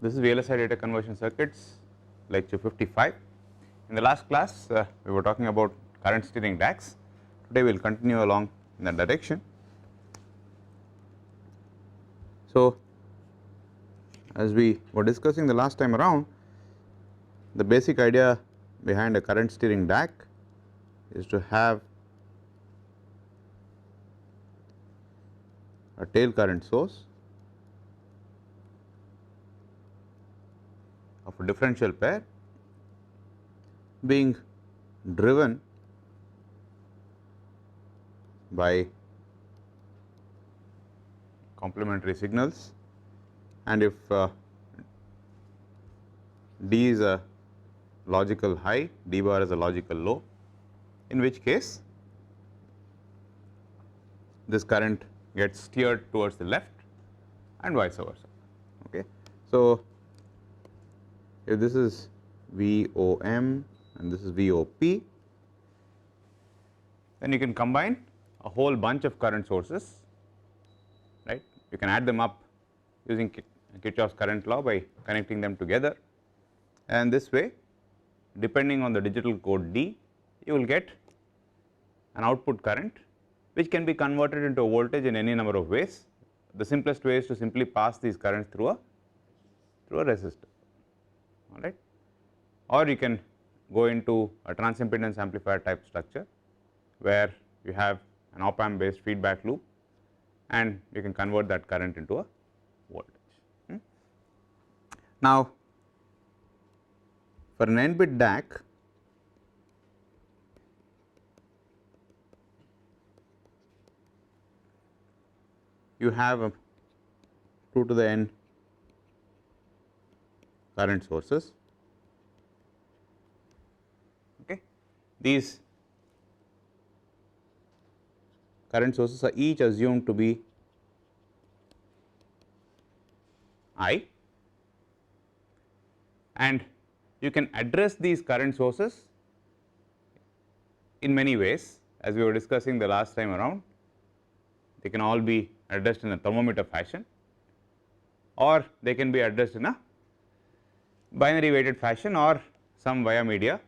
This is VLSI data conversion circuits, lecture 55. In the last class, we were talking about current steering DACs. Today, we will continue along in that direction. So, as we were discussing the last time around, the basic idea behind a current steering DAC is to have a tail current source of a differential pair being driven by complementary signals, and if D is a logical high, D bar is a logical low, in which case this current gets steered towards the left and vice versa. Okay. So, if this is VOM and this is VOP, then you can combine a whole bunch of current sources, right. You can add them up using Kirchhoff's current law by connecting them together, and this way, depending on the digital code D, you will get an output current which can be converted into a voltage in any number of ways. The simplest way is to simply pass these currents through a resistor, all right, or you can go into a transimpedance amplifier type structure where you have an op amp based feedback loop and you can convert that current into a voltage. Now, for an n bit DAC, you have a 2 to the n current sources. Okay. These current sources are each assumed to be I, and you can address these current sources in many ways. As we were discussing the last time around, they can all be addressed in a thermometer fashion, or they can be addressed in a binary weighted fashion or some via media,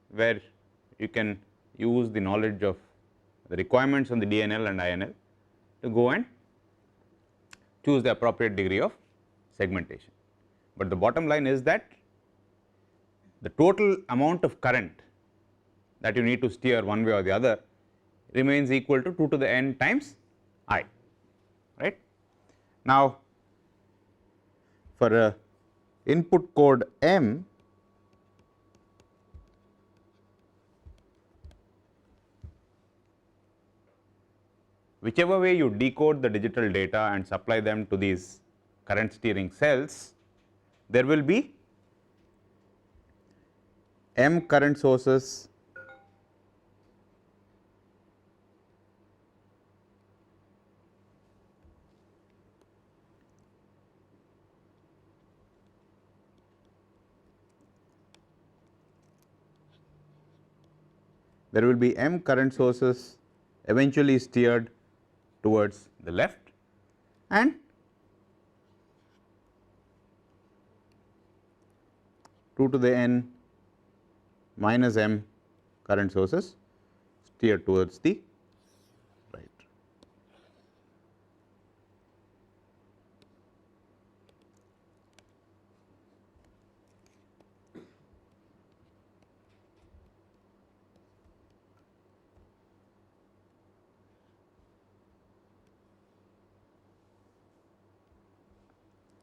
where you can use the knowledge of the requirements on the DNL and INL to go and choose the appropriate degree of segmentation. But the bottom line is that the total amount of current that you need to steer one way or the other remains equal to 2 to the n times I, right. Now, for a input code M, whichever way you decode the digital data and supply them to these current steering cells, there will be M current sources eventually steered towards the left, and two to the n minus m current sources steered towards the right.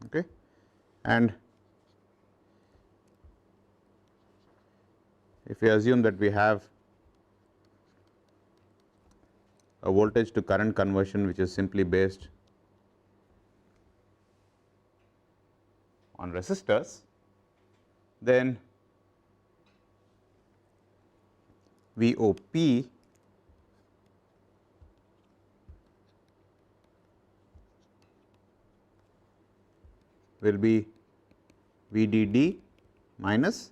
Okay. And if we assume that we have a voltage to current conversion which is simply based on resistors, then VOP will be VDD minus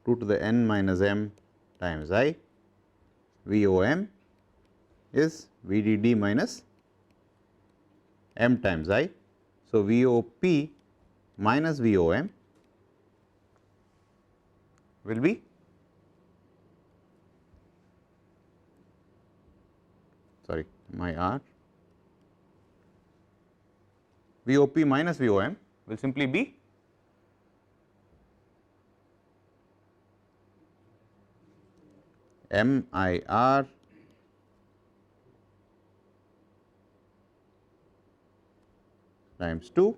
2 to the n minus m times I, VOM is VDD minus m times I. So, VOP minus VOM will be my R VOP minus VOM will simply be MIR times 2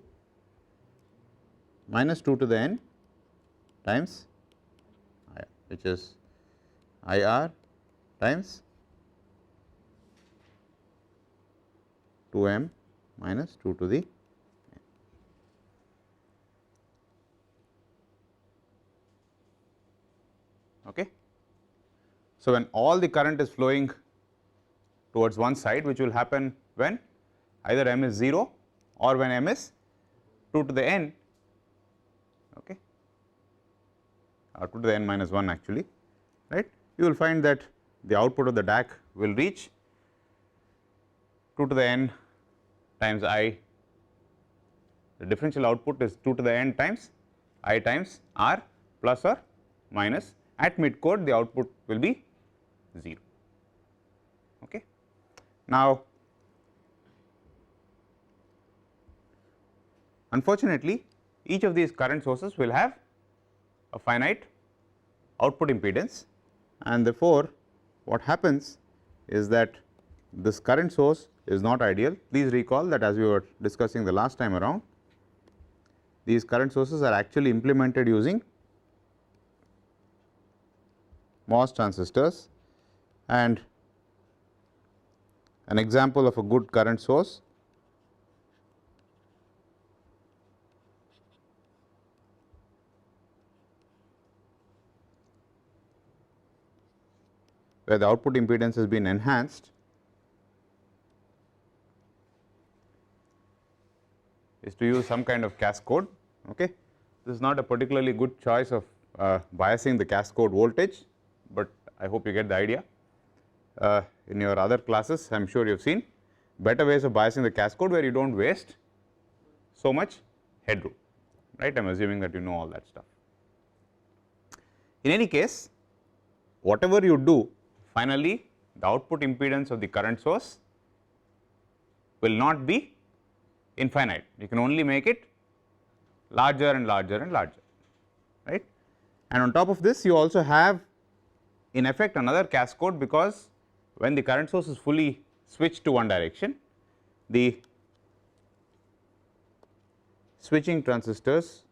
minus 2 to the n times IR, which is IR times 2m minus 2 to the n. Okay. So, when all the current is flowing towards one side, which will happen when either m is 0 or when m is 2 to the n, okay, or 2 to the n minus 1 actually, right, you will find that the output of the DAC will reach 2 to the n times I, the differential output is 2 to the n times I times R plus or minus, at mid chord the output will be 0. Okay. Now, unfortunately, each of these current sources will have a finite output impedance, and therefore, what happens is that this current source is not ideal. Please recall that as we were discussing the last time around, these current sources are actually implemented using MOS transistors, and an example of a good current source where the output impedance has been enhanced is to use some kind of cascode. Okay. This is not a particularly good choice of biasing the cascode voltage, but I hope you get the idea. In your other classes, I am sure you have seen better ways of biasing the cascode where you do not waste so much headroom, right. I am assuming that you know all that stuff. In any case, whatever you do, finally the output impedance of the current source will not be infinite. You can only make it larger and larger and larger, right. And on top of this, you also have in effect another cascode, because when the current source is fully switched to one direction, the switching transistors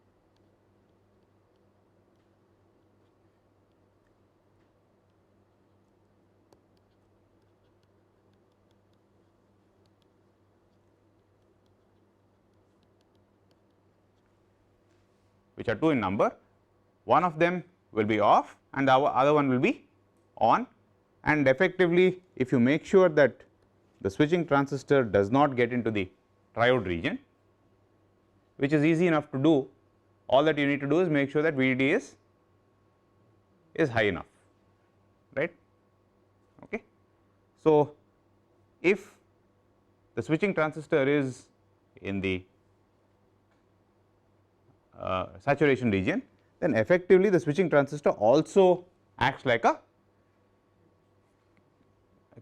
which are 2 in number, one of them will be off and the other one will be on, and effectively if you make sure that the switching transistor does not get into the triode region, which is easy enough to do, all that you need to do is make sure that VDD is high enough, right. Okay. So, if the switching transistor is in the saturation region, then effectively the switching transistor also acts like a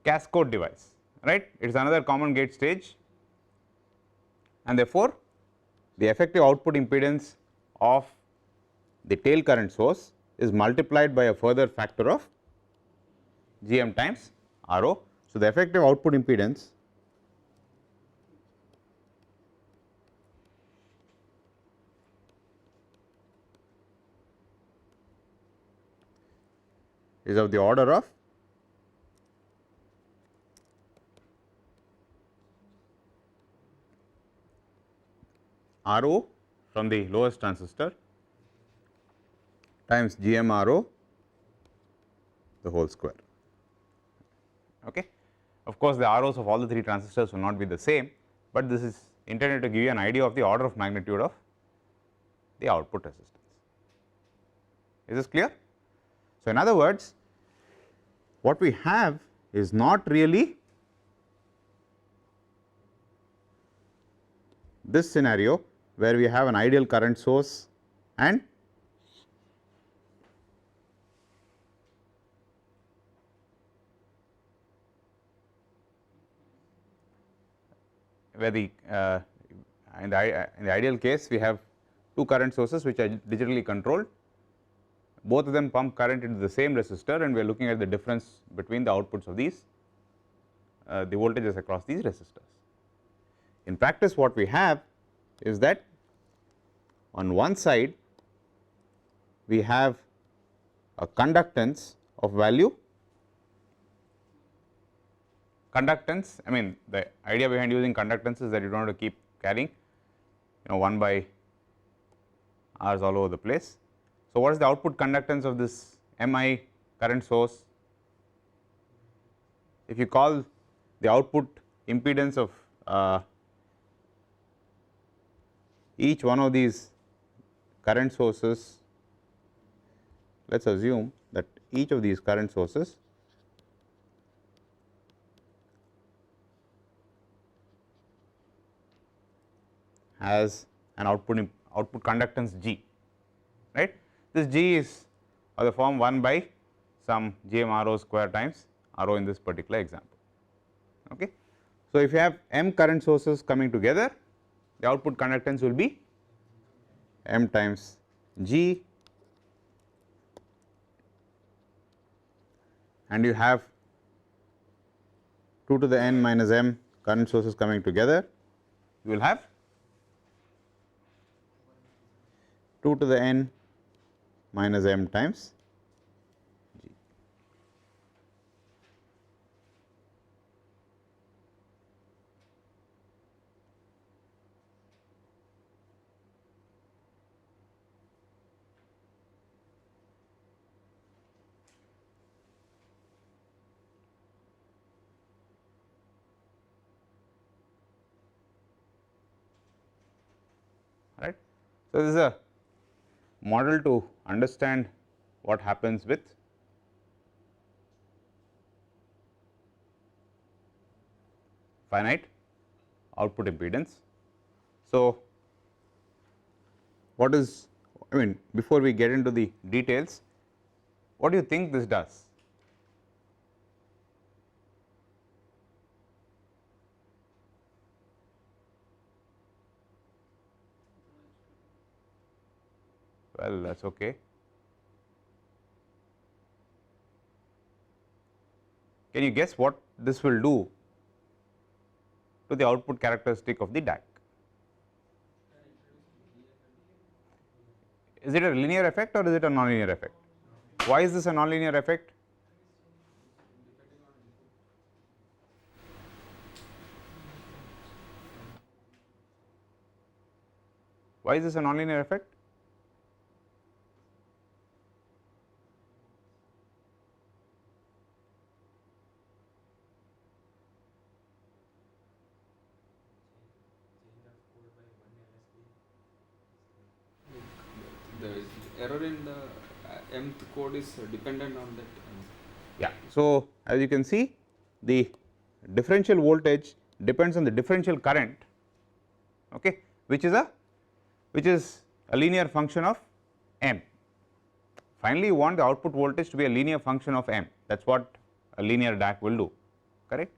cascode device, right. It is another common gate stage, and therefore, the effective output impedance of the tail current source is multiplied by a further factor of GM times RO. So, the effective output impedance is of the order of RO from the lowest transistor times GM RO the whole square. Okay. Of course, the ROs of all the 3 transistors will not be the same, but this is intended to give you an idea of the order of magnitude of the output resistance. Is this clear? So, in other words, what we have is not really this scenario where we have an ideal current source and where in the ideal case we have two current sources which are digitally controlled, both of them pump current into the same resistor, and we are looking at the difference between the outputs of these the voltages across these resistors. In practice what we have is that on one side we have a conductance of value. Conductance, I mean the idea behind using conductance is that you do not have to keep carrying 1 by R's all over the place. So, what is the output conductance of this Mi current source? If you call the output impedance of each one of these current sources, let us assume that each of these current sources has an output conductance G, right. This G is of the form 1 by some GM RO square times RO in this particular example. Okay. So, if you have m current sources coming together, the output conductance will be m times G, and you have 2 to the n minus m current sources coming together, you will have 2 to the n minus m times G. Right. So, this is a model to understand what happens with finite output impedance. So, what is, I mean before we get into the details, what do you think this does? Well, that is okay. Can you guess what this will do to the output characteristic of the DAC? Is it a linear effect or is it a nonlinear effect? Why is this a nonlinear effect? Why is this a nonlinear effect? The error in the mth code is dependent on that. Yeah. So, as you can see, the differential voltage depends on the differential current, okay, which is a linear function of m. Finally, you want the output voltage to be a linear function of m, that is what a linear DAC will do, correct.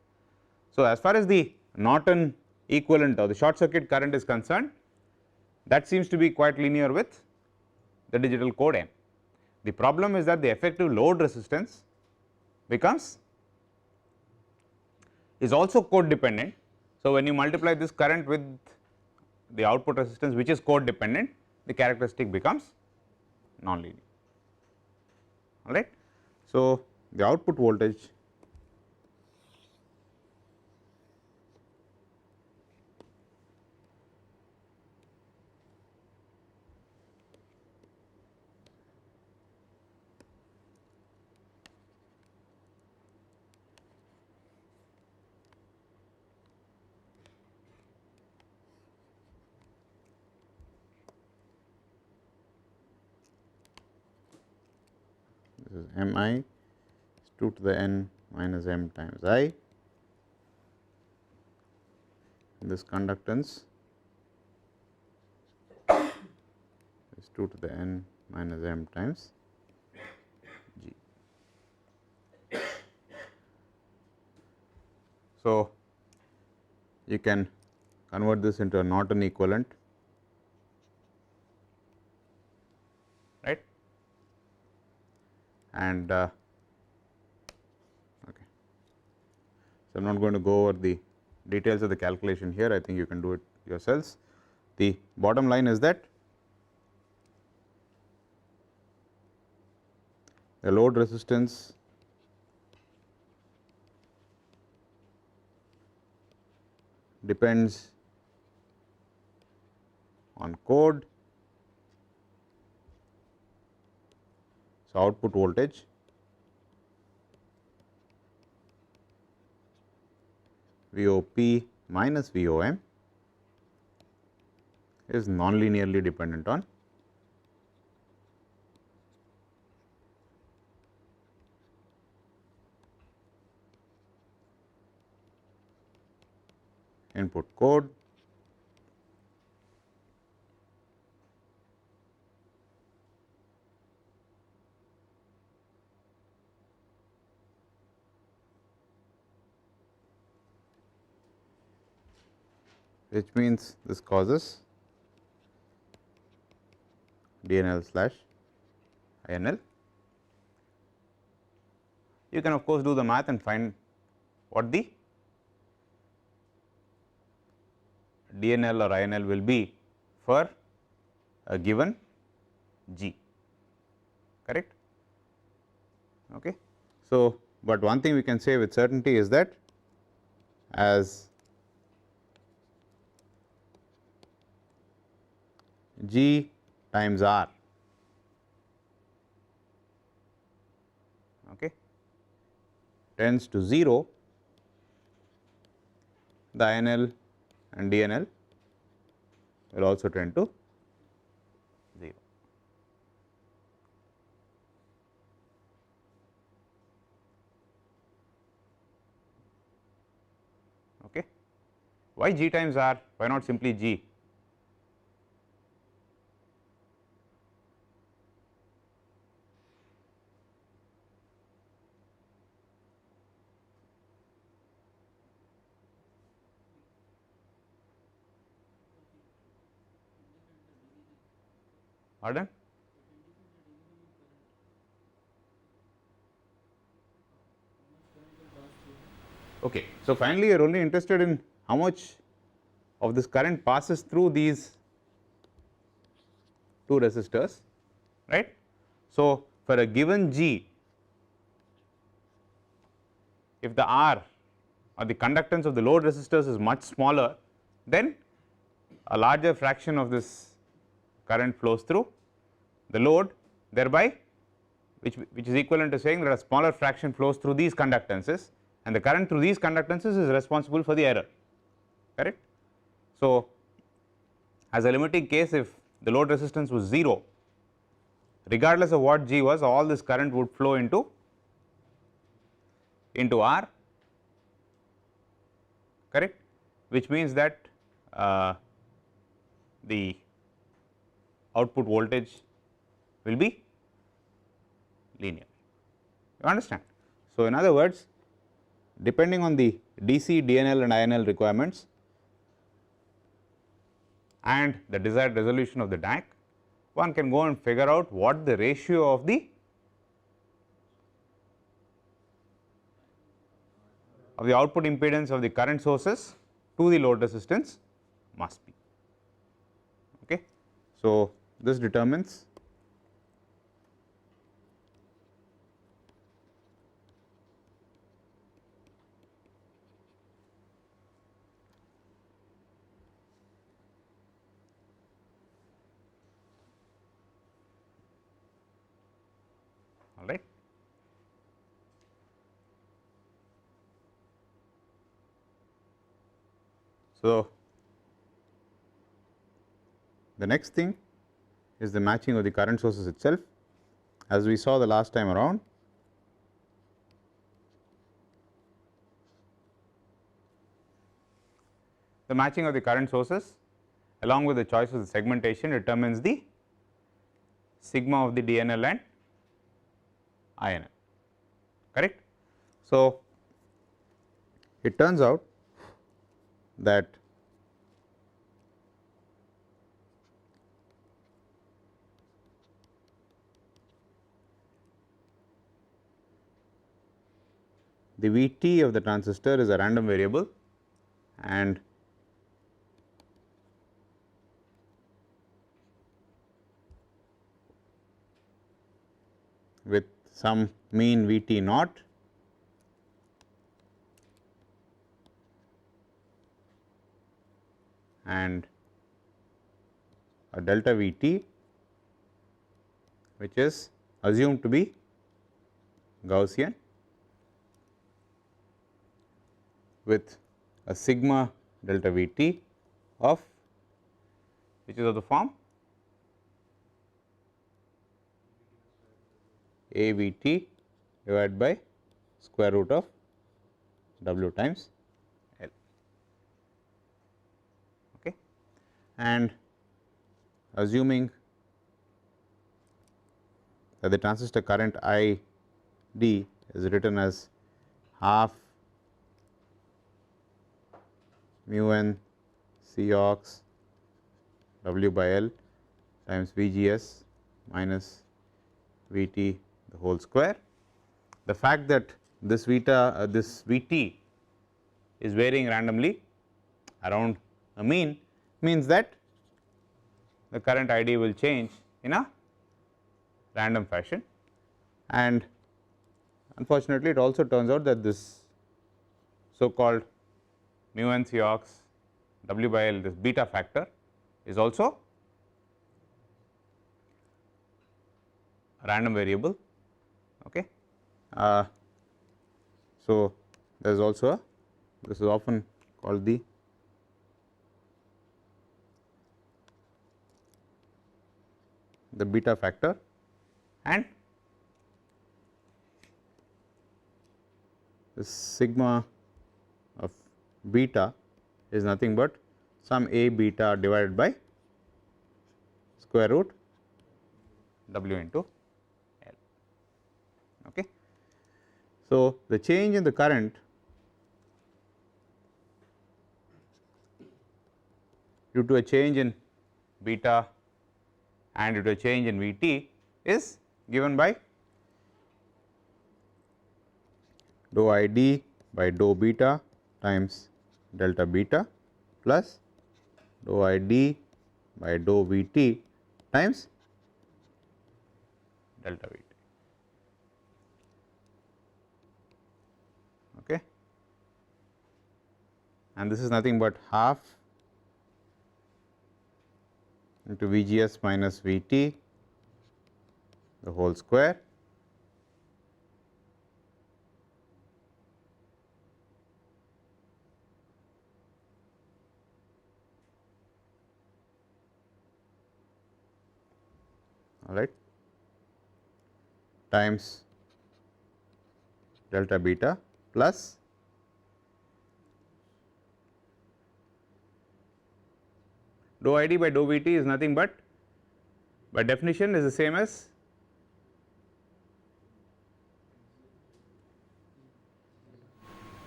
So, as far as the Norton equivalent or the short circuit current is concerned, that seems to be quite linear with the digital code m. The problem is that the effective load resistance is also code dependent. So, when you multiply this current with the output resistance which is code dependent, the characteristic becomes nonlinear, all right. So, the output voltage this is m I is 2 to the n minus m times I, this conductance 2 to the n minus m times G. So, you can convert this into a Norton equivalent, right, and okay. So, I am not going to go over the details of the calculation here, I think you can do it yourselves. The bottom line is that the load resistance depends on code. So, output voltage VOP minus VOM is non-linearly dependent on input code, which means this causes DNL slash INL. You can of course do the math and find what the DNL or INL will be for a given G, correct. Okay. So, but one thing we can say with certainty is that as G times R, okay, tends to 0, the INL and DNL will also tend to 0. Okay. Why G times R? Why not simply G? Pardon? Okay. So, finally, you are only interested in how much of this current passes through these two resistors, right. So, for a given G, if the R or the conductance of the load resistors is much smaller, then a larger fraction of this current flows through the load, thereby which is equivalent to saying that a smaller fraction flows through these conductances and the current through these conductances is responsible for the error, correct. So, as a limiting case, if the load resistance was 0, regardless of what G was, all this current would flow into R, correct, which means that the output voltage will be linear, you understand. So, in other words, depending on the DC, DNL and INL requirements and the desired resolution of the DAC, one can go and figure out what the ratio of the output impedance of the current sources to the load resistance must be. Okay. So, this determines all right. So, the next thing is the matching of the current sources itself. As we saw the last time around, the matching of the current sources along with the choice of the segmentation determines the sigma of the DNL and INL, correct. So, it turns out that the Vt of the transistor is a random variable, and with some mean Vt naught and a delta Vt which is assumed to be Gaussian with a sigma delta Vt of which is of the form A Vt divided by square root of W times L, okay. And assuming that the transistor current I d is written as half mu n C ox W by L times V G S minus V t the whole square. The fact that this this V t is varying randomly around a mean means that the current I d will change in a random fashion, and unfortunately it also turns out that this so called mu n C ox W by L, this beta factor, is also a random variable, okay. So, there is also this is often called the beta factor, and the sigma of beta is nothing but some A beta divided by square root W into L, okay. So, the change in the current due to a change in beta and due to a change in V t is given by dou I d by dou beta times delta beta plus dou I d by dou V t times delta V t, okay. And this is nothing but half into V G S minus V t the whole square all right times delta beta plus dou I d by dou V t is nothing but by definition is the same as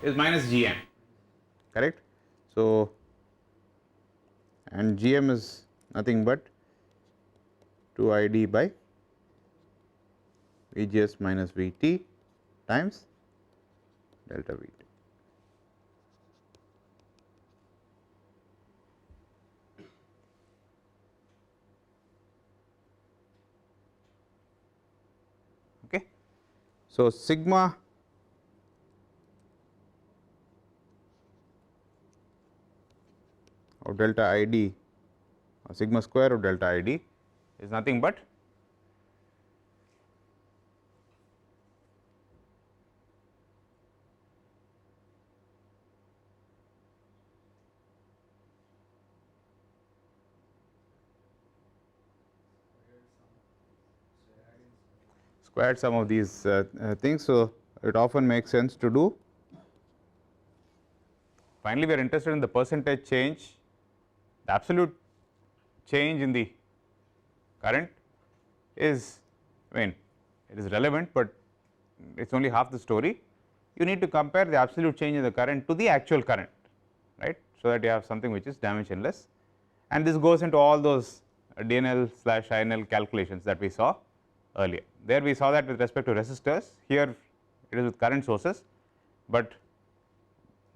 is minus G m, correct. So, and G m is nothing but 2 I d by V G S minus V t times delta V t. Okay. So, sigma of delta I d or sigma square of delta I d is nothing but squared sum of these things. So, it often makes sense to do. Finally, we are interested in the percentage change, the absolute change in the current is, I mean, it is relevant, but it is only half the story. You need to compare the absolute change in the current to the actual current, right, so that you have something which is dimensionless, and this goes into all those DNL/INL calculations that we saw earlier. There we saw that with respect to resistors, here it is with current sources, but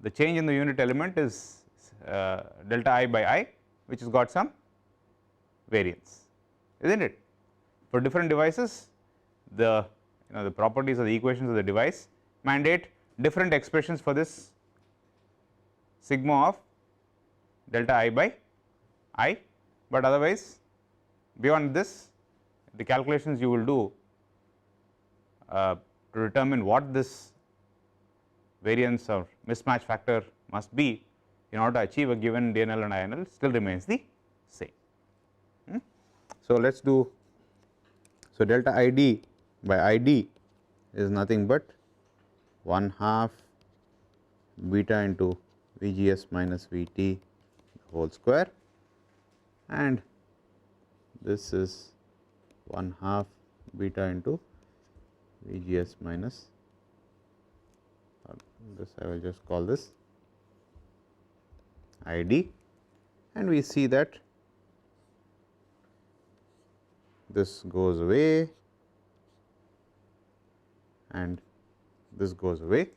the change in the unit element is delta I by I, which has got some variance, isn't it? For different devices, the the properties of the equations of the device mandate different expressions for this sigma of delta I by I, but otherwise beyond this the calculations you will do to determine what this variance or mismatch factor must be in order to achieve a given DNL and INL still remains the same. So, let us do, so delta ID by ID is nothing but 1/2 beta into VGS minus VT whole square, and this is 1/2 beta into VGS minus, this I will just call this ID, and we see that this goes away and this goes away,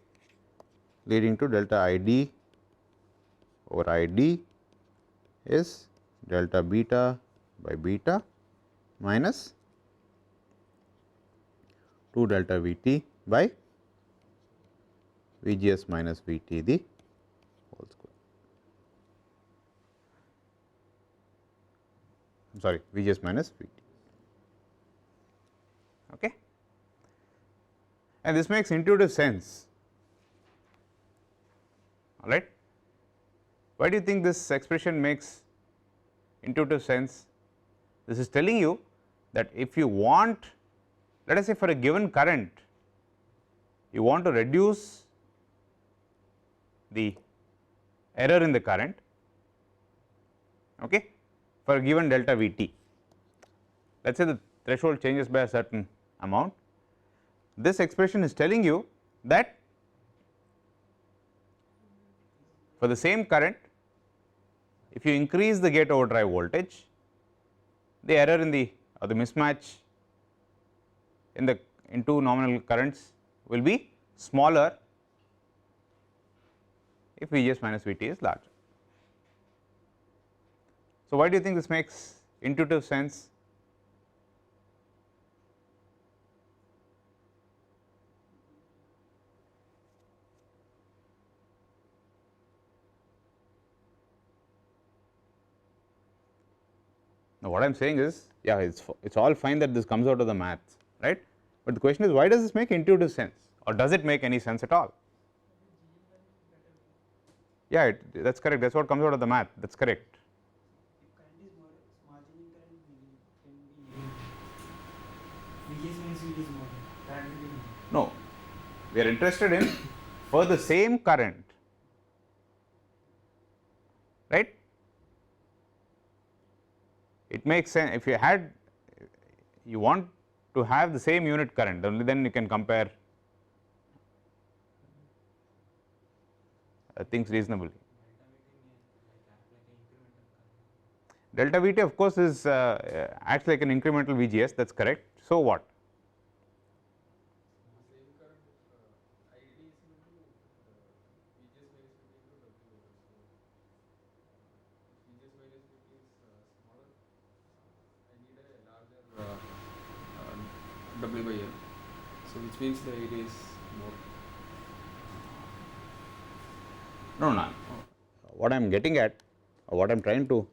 leading to delta ID over ID is delta beta by beta minus 2 delta Vt by Vgs minus Vt the whole square. I am sorry, Vgs minus Vt. Okay. And this makes intuitive sense, all right. Why do you think this expression makes intuitive sense? This is telling you that if you want, let us say for a given current, you want to reduce the error in the current, okay, for a given delta Vt. Let us say the threshold changes by a certain amount. This expression is telling you that for the same current, if you increase the gate overdrive voltage, the error in the, or the mismatch in the in two nominal currents will be smaller if Vgs minus Vt is larger. So, why do you think this makes intuitive sense? Now, what I am saying is, yeah, it's all fine that this comes out of the math, right, but the question is, why does this make intuitive sense, or does it make any sense at all? Yeah, that's correct, that's what comes out of the math, that's correct. If current is more, marginal current can be VGS minus VT is more, current will be more. No, we are interested in for the same current, right. It makes sense if you want to have the same unit current, only then you can compare things reasonably. Delta Vt of course is acts like an incremental VGS, that is correct. So, what? Same current ID is equal to VGS minus VT into W over. So, if VGS minus VT is smaller, I need a larger W by L. So, which means the ID is more. No, what I am getting at, or what I am trying to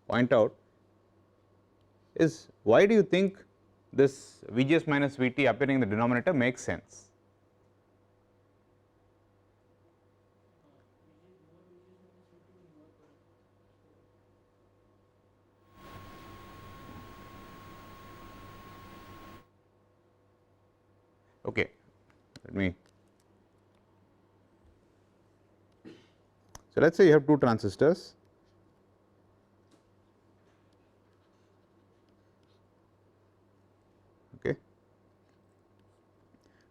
point out is, why do you think this Vgs minus Vt appearing in the denominator makes sense? Okay, let me, so let us say you have two transistors,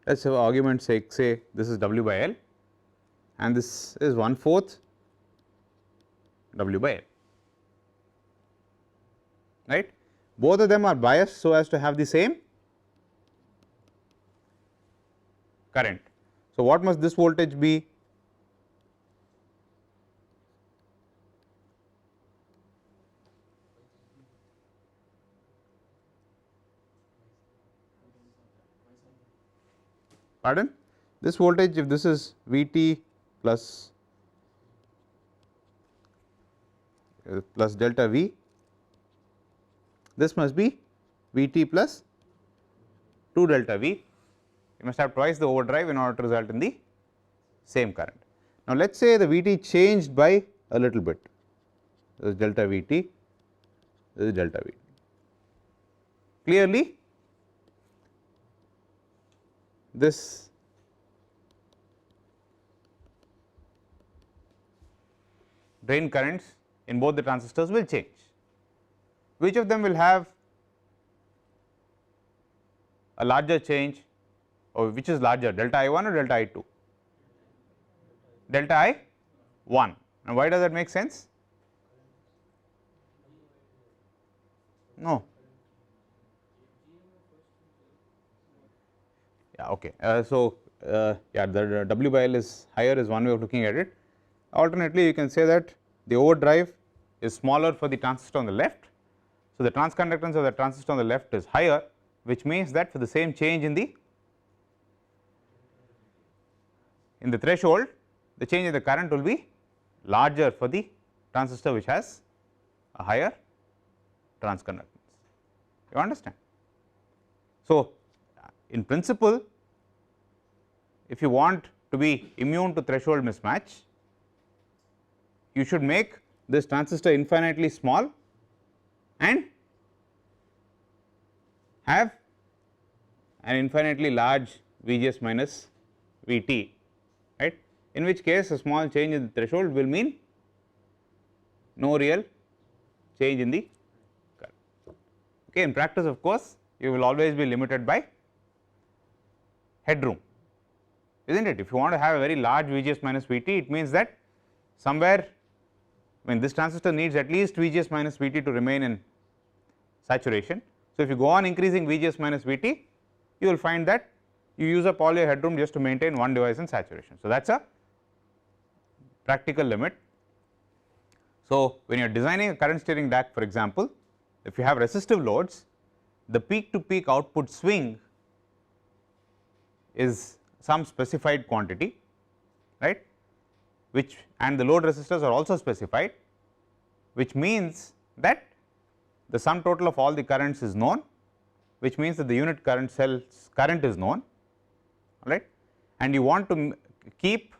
let us have argument say this is W by L and this is 1/4 W by L, right. Both of them are biased so as to have the same current. So, what must this voltage be? Pardon? This voltage, if this is Vt plus delta V, this must be Vt plus 2 delta V. You must have twice the overdrive in order to result in the same current. Now, let us say the Vt changed by a little bit, this is delta Vt, this is delta Vt. Clearly, this drain currents in both the transistors will change. Which of them will have a larger change, or which is larger, delta I1 or delta I2? Delta I1. Now, why does that make sense? No. Yeah, okay. Yeah, the W by L is higher is one way of looking at it. Alternately, you can say that the overdrive is smaller for the transistor on the left. So, the transconductance of the transistor on the left is higher, which means that for the same change in the threshold, the change in the current will be larger for the transistor which has a higher transconductance. You understand? So, in principle, if you want to be immune to threshold mismatch, you should make this transistor infinitely small and have an infinitely large VGS minus VT, right, in which case a small change in the threshold will mean no real change in the current. Okay, in practice, of course, you will always be limited by headroom, isn't it? If you want to have a very large VGS minus VT, it means that somewhere, I mean, this transistor needs at least VGS minus VT to remain in saturation. So, if you go on increasing VGS minus VT, you will find that you use up all your headroom just to maintain one device in saturation. So, that is a practical limit. So, when you are designing a current steering DAC, for example, if you have resistive loads, the peak to peak output swing is some specified quantity, right, which, and the load resistors are also specified, which means that the sum total of all the currents is known, which means that the unit current cell's current is known, right, and you want to keep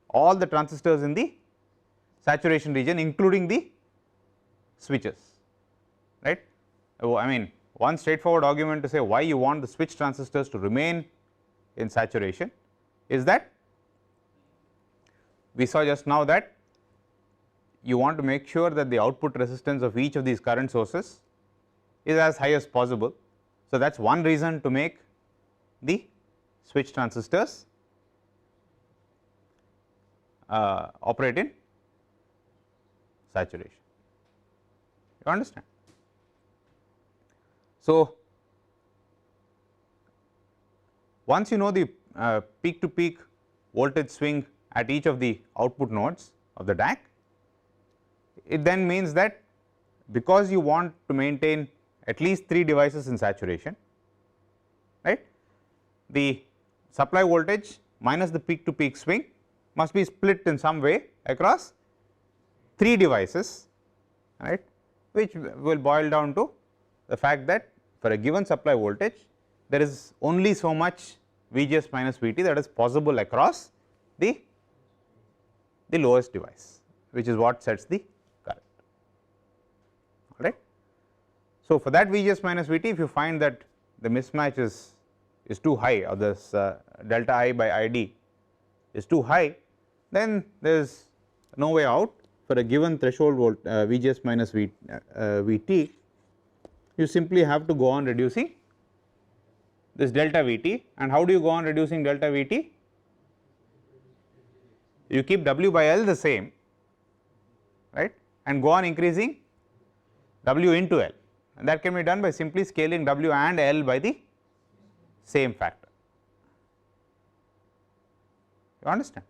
all the transistors in the saturation region, including the switches, right. I mean, one straightforward argument to say why you want the switch transistors to remain in saturation is that we saw just now that you want to make sure that the output resistance of each of these current sources is as high as possible. So, that is one reason to make the switch transistors operate in saturation. You understand? So, once you know the peak to peak voltage swing at each of the output nodes of the DAC, it then means that because you want to maintain at least 3 devices in saturation, right, the supply voltage minus the peak to peak swing must be split in some way across 3 devices, right, which will boil down to the fact that for a given supply voltage there is only so much VGS minus VT that is possible across the lowest device, which is what sets the current, all right. So, for that VGS minus VT, if you find that the mismatch is too high, or this delta I by ID is too high, then there is no way out. For a given threshold VGS minus VT, you simply have to go on reducing this delta Vt, and how do you go on reducing delta Vt? You keep W by L the same, right, and go on increasing W into L, and that can be done by simply scaling W and L by the same factor. You understand?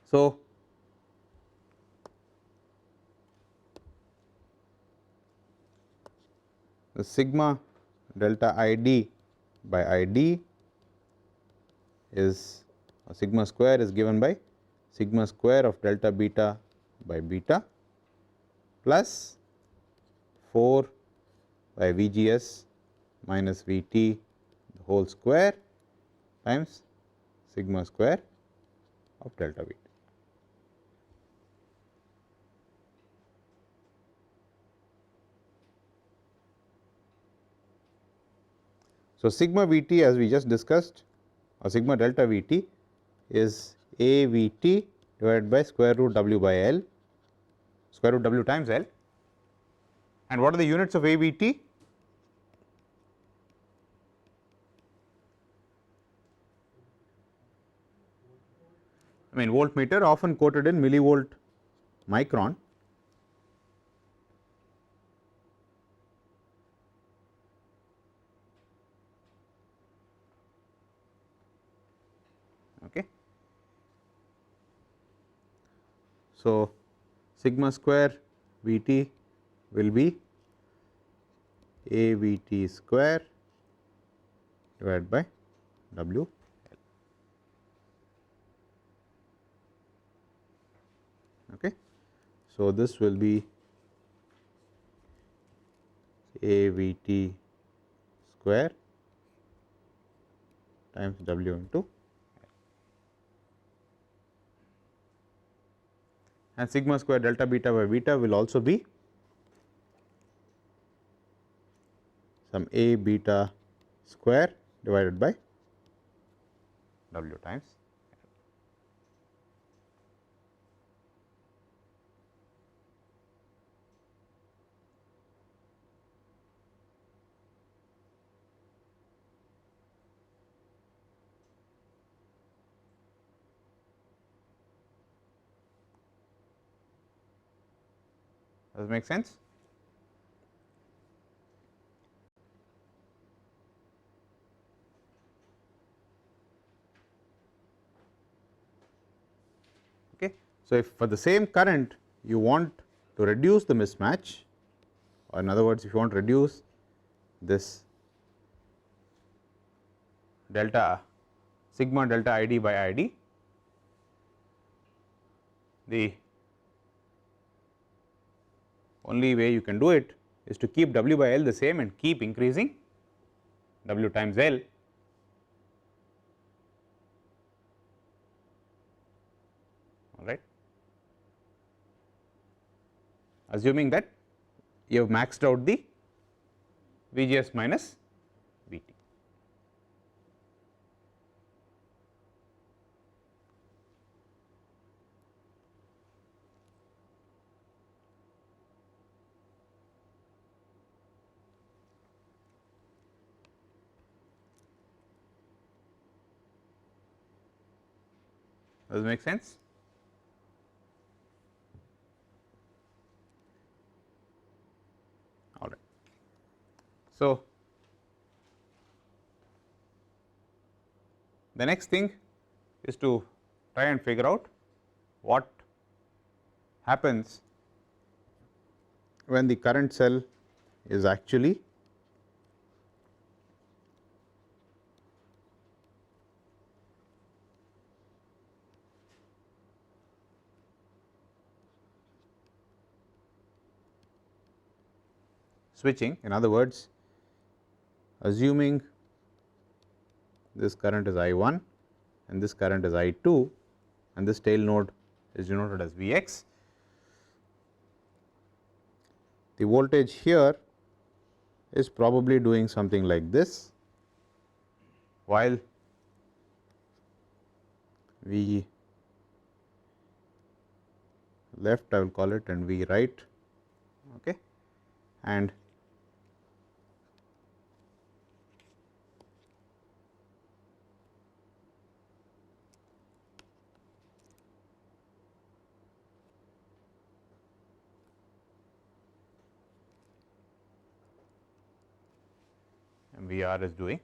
So, the sigma delta ID by ID is, sigma square is given by sigma square of delta beta by beta plus 4 by VGS minus Vt the whole square times sigma square of delta beta. So, sigma Vt as we just discussed, or sigma delta Vt is A Vt divided by square root W by L, square root W times L, and what are the units of A Vt? I mean voltmeter, often quoted in millivolt micron. Okay. So, sigma square Vt will be A Vt square divided by W. Okay. So, this will be A Vt square times W into L, and sigma square delta beta by beta will also be some A beta square divided by W times L. Does it make sense? Okay. So, if for the same current you want to reduce the mismatch, or in other words if you want to reduce this delta sigma delta ID by ID, the only way you can do it is to keep W by L the same and keep increasing W times L. All right, assuming that you have maxed out the VGS minus VT. Does it make sense? All right. So, the next thing is to try and figure out what happens when the current cell is actually switching. In other words, assuming this current is I1 and this current is I2 and this tail node is denoted as Vx, the voltage here is probably doing something like this, while V left I will call it and V right, okay, and VR is doing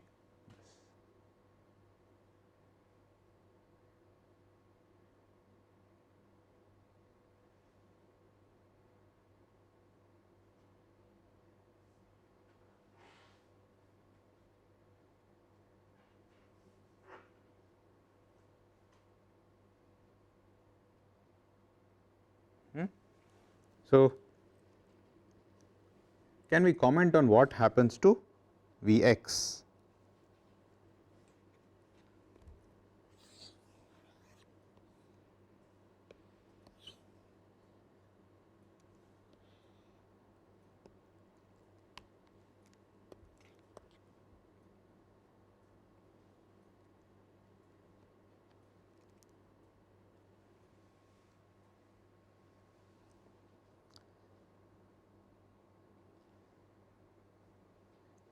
this. So, can we comment on what happens to Vx?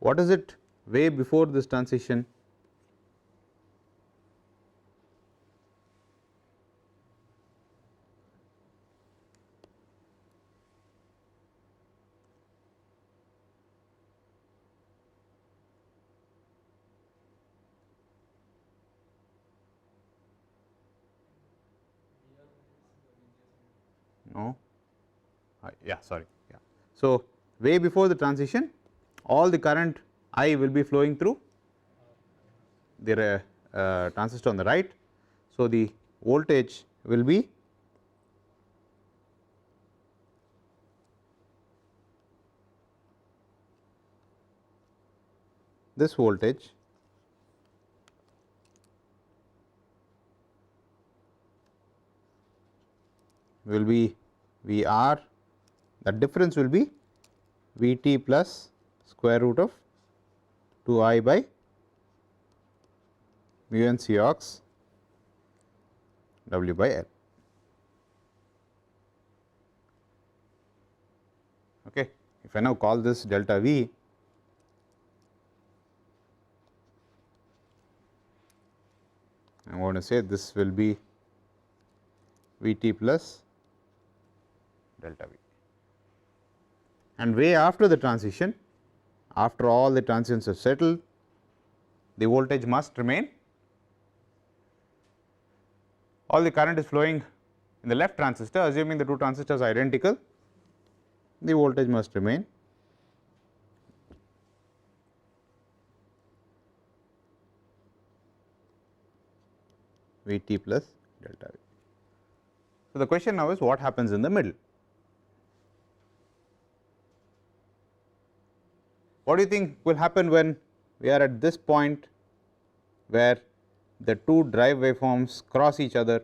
What is it way before this transition? No, yeah, sorry, yeah. So, way before the transition, all the current I will be flowing through the transistor on the right. So, the voltage will be this voltage will be VR, that difference will be Vt plus square root of 2I by mu n Cox W by L. Okay. If I now call this delta V, I am going to say this will be Vt plus delta V. And way after the transition, after all the transients have settled, the voltage must remain. All the current is flowing in the left transistor, assuming the two transistors are identical, the voltage must remain Vt plus delta V. So, the question now is what happens in the middle? What do you think will happen when we are at this point where the two drive waveforms cross each other?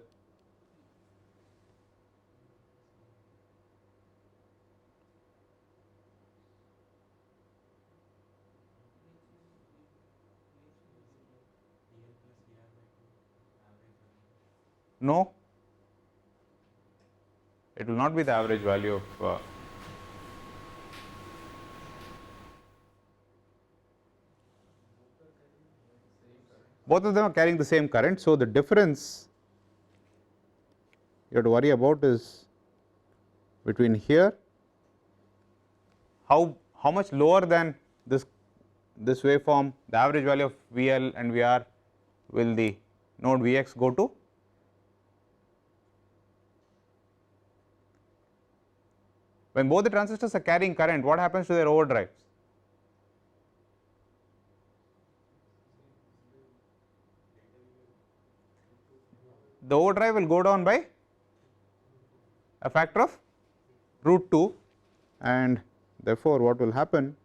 No, it will not be the average value of both of them are carrying the same current. So, the difference you have to worry about is between here, how much lower than this waveform, the average value of VL and VR will the node Vx go to. When both the transistors are carrying current, what happens to their overdrives? The overdrive will go down by a factor of root 2, and therefore, what will happen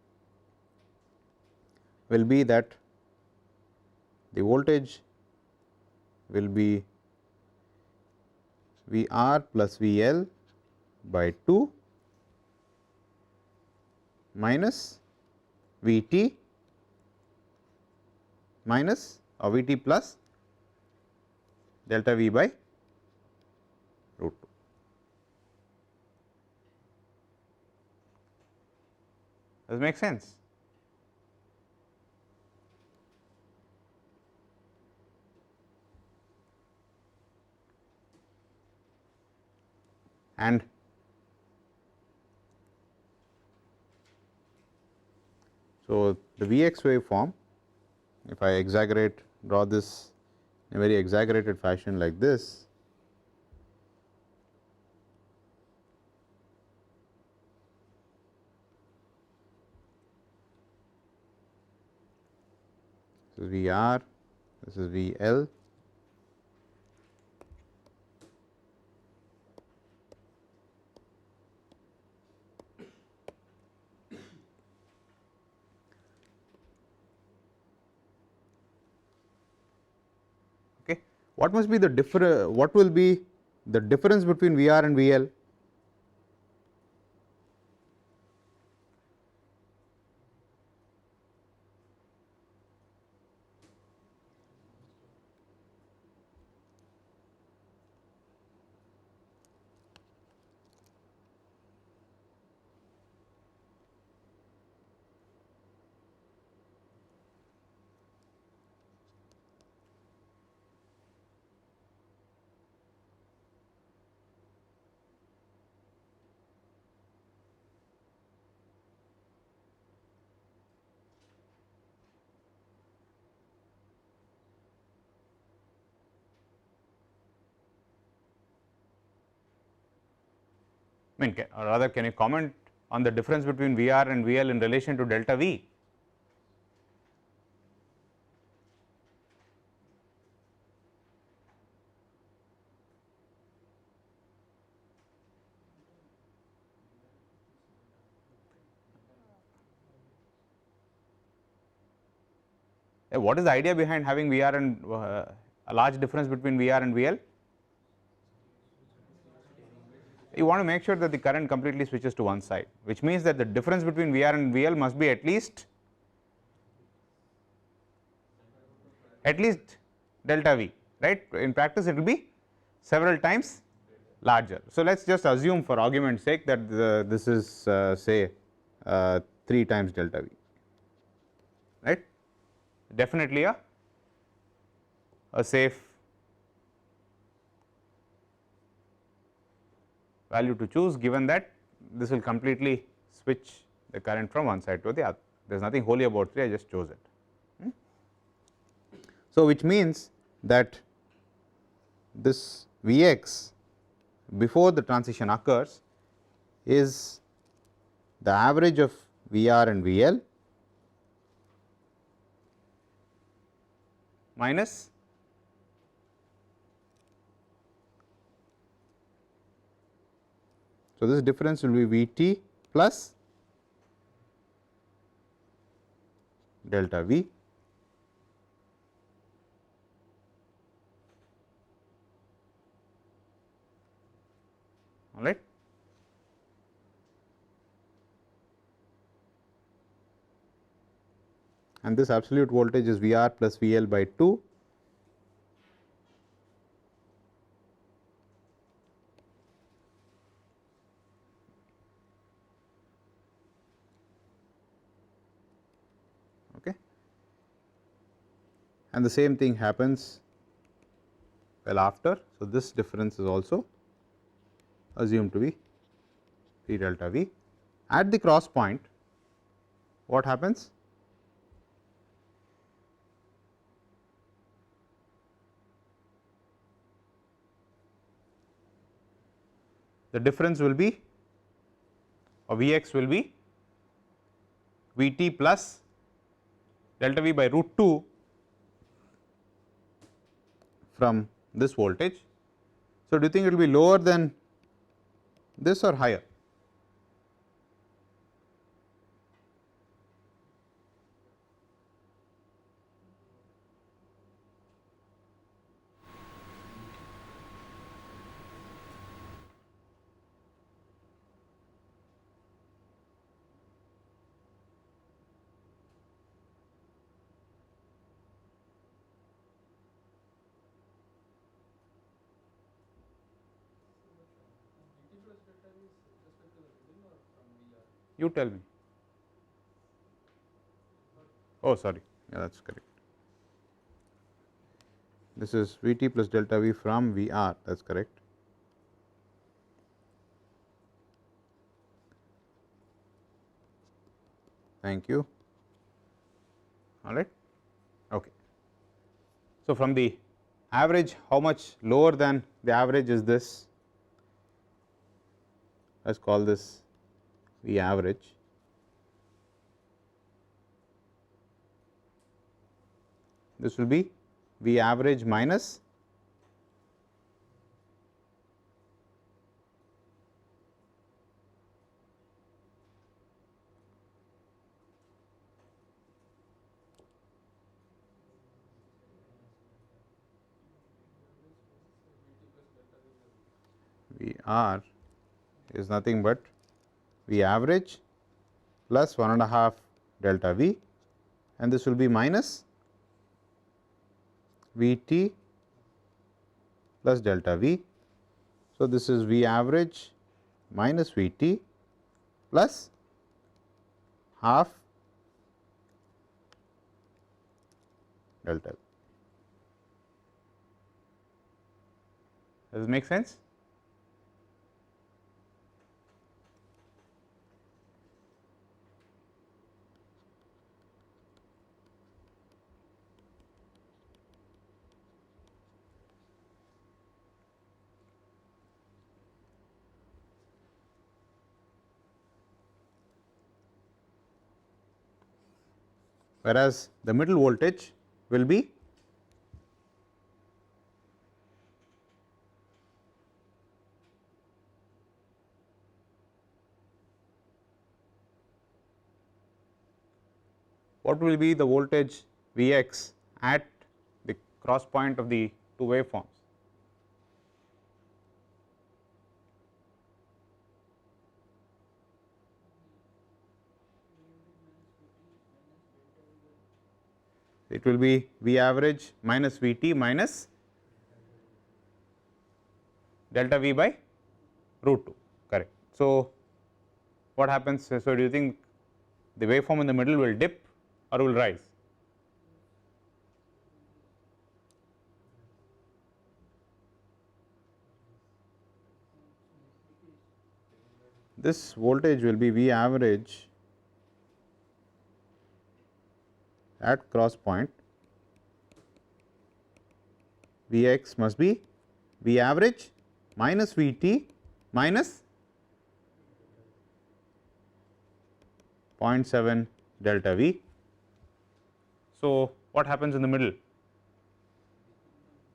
will be that the voltage will be VR plus VL by 2 minus Vt minus or Vt plus delta V by root 2. Does it make sense? And so, the Vx waveform, if I exaggerate, draw this in a very exaggerated fashion like this, this is Vr, this is Vl, okay. What must be the what will be the difference between Vr and Vl? I mean, or rather, can you comment on the difference between Vr and Vl in relation to delta V? What is the idea behind having Vr and a large difference between Vr and Vl? You want to make sure that the current completely switches to one side, which means that the difference between Vr and Vl must be at least delta V, right? In practice, it will be several times larger. So let us just assume for argument's sake that this is say 3 times delta V, right? Definitely a safe value to choose, given that this will completely switch the current from one side to the other. There is nothing holy about 3, I just chose it. So, which means that this Vx before the transition occurs is the average of Vr and Vl minus so this difference will be Vt plus delta V all right. And this absolute voltage is Vr plus Vl by 2 okay. And the same thing happens well after. So, this difference is also assumed to be P delta V. At the cross point, what happens? The difference will be, or Vx will be Vt plus delta V by root 2 from this voltage. So, do you think it will be lower than this or higher? You tell me. Oh, sorry, yeah, that is correct. This is Vt plus delta V from Vr, that is correct. Thank you. all right. Okay. So, from the average, how much lower than the average is this? Let us call this V average. This will be V average minus V r is nothing but V average plus 1.5 delta V, and this will be minus V t plus delta V. So, this is V average minus V t plus half delta V. Does this make sense? Whereas the middle voltage will be what will be the voltage V x at the cross point of the two waveforms? It will be V average minus V t minus delta V by root 2, correct. So, what happens? So, do you think the waveform in the middle will dip or will rise? This voltage will be V average at cross point. V x must be V average minus V t minus 0.7 delta V. So, what happens in the middle?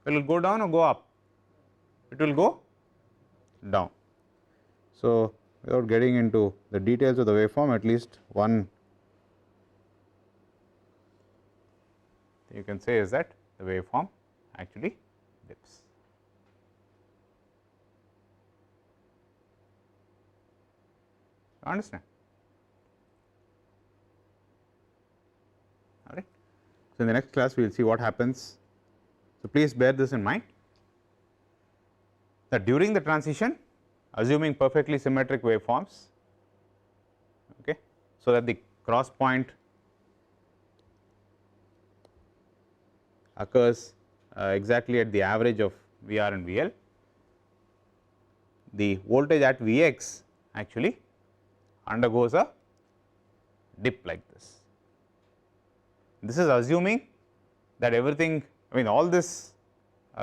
Will it go down or go up? It will go down. So, without getting into the details of the waveform, at least one you can say is that the waveform actually dips. You understand? All right. So, in the next class we will see what happens. So, please bear this in mind that during the transition, assuming perfectly symmetric waveforms, okay, so that the cross point occurs exactly at the average of V r and V L, the voltage at V x actually undergoes a dip like this. This is assuming that everything, I mean all this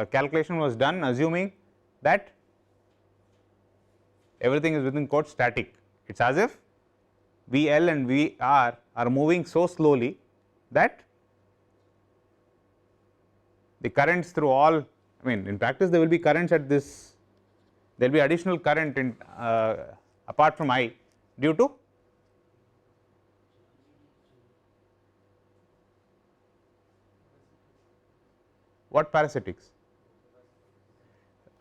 calculation was done assuming that everything is within quote static. It is as if V L and V r are moving so slowly that the currents through all, I mean in practice there will be currents at this, there will be additional current in apart from I due to what parasitics?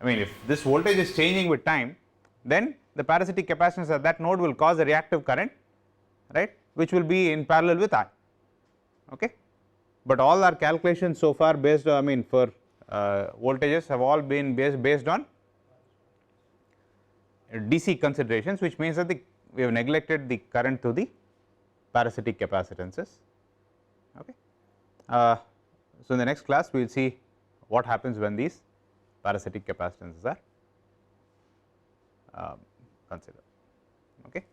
I mean if this voltage is changing with time, then the parasitic capacitance at that node will cause a reactive current, right, which will be in parallel with I, okay. But all our calculations so far based on, I mean for voltages have all been based on DC considerations, which means that we have neglected the current through the parasitic capacitances, okay. So, in the next class we will see what happens when these parasitic capacitances are considered, okay.